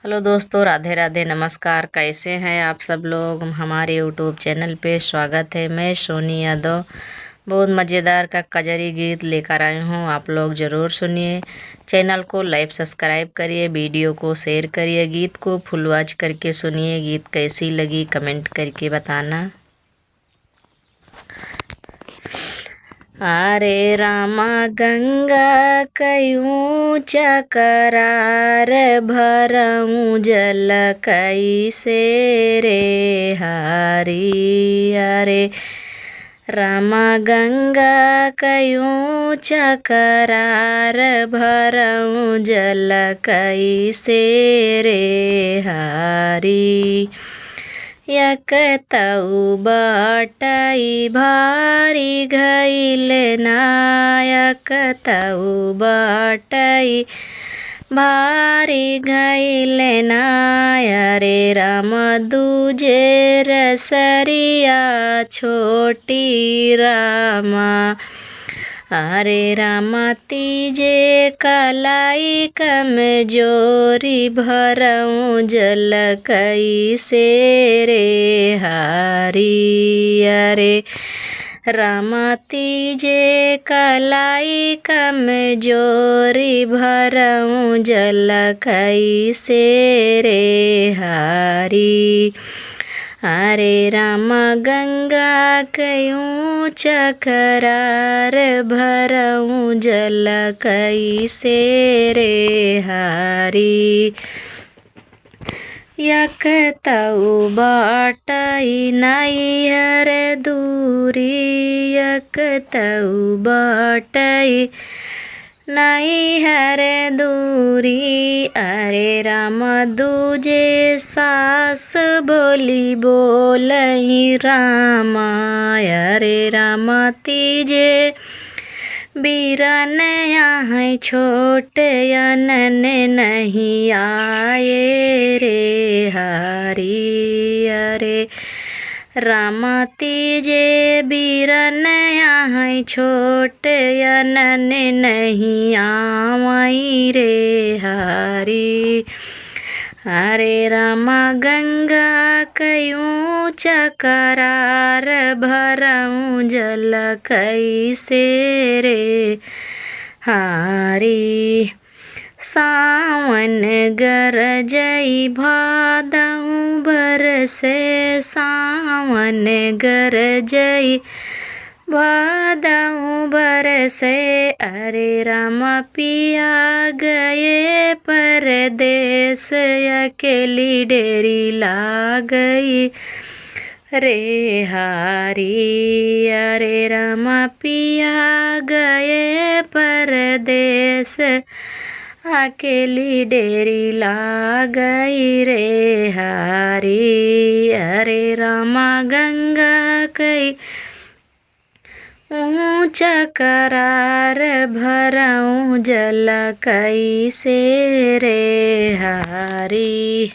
Hello दोस्तों, राधे राधे, नमस्कार। कैसे हैं आप सब लोग? हमारे यूट्यूब चैनल पे स्वागत है। मैं सोनी यादव बहुत मज़ेदार का कजरी गीत लेकर आई हूँ। आप लोग ज़रूर सुनिए। चैनल को लाइक सब्सक्राइब करिए, वीडियो को शेयर करिए, गीत को फुल वॉच करके सुनिए। गीत कैसी लगी कमेंट करके बताना। अरे रामा गंगा कयूँ चकरार भरऊँ जल कैसे रे हारी। अरे रामा गंगा कयूँ चकरार भरऊँ जल कैसे रे हारी। यकतऊ बटई भारी घइल नायक तऊ बटई भारी घइल नाय। रे राम दूजे रसरिया छोटी रामा। अरे रामा तीजे कलाई कमजोरी भरऊँ जल कैसे रे हारी। अरे रामा तीजे कलाई कमजोरी भरऊँ जल कैसे रे हारी। अरे रामा गंगा कयूँ चकरार भरऊँ जल कैसे रे हारी। यकतऊ बटई नैहर दूरी यकतऊ बटई नैहर दूरी। अरे राम दूजे सास बोली बोलही रामा। अरे राम तीजे बीरन यहाँ छोट अनन नहीं आए रे हारी। अरे रामा तीजे बीरन यहाँ छोट अनन नहीं आवई रे हारी। अरे रामा गंगा कयूँ चकरार भरऊँ जल कैसे रे हारी। सावन गरजई भादऊ बरसे सावन गरजई भादऊ बरसे। अरे रामा पिया गए परदेस अकेली डेरी लागई रे हारी। अरे रामा पिया गए परदेस अकेली डेरी लागई रे हारी। अरे रामा गंगा कई चकरार भरऊँ जल कैसे रे हारी।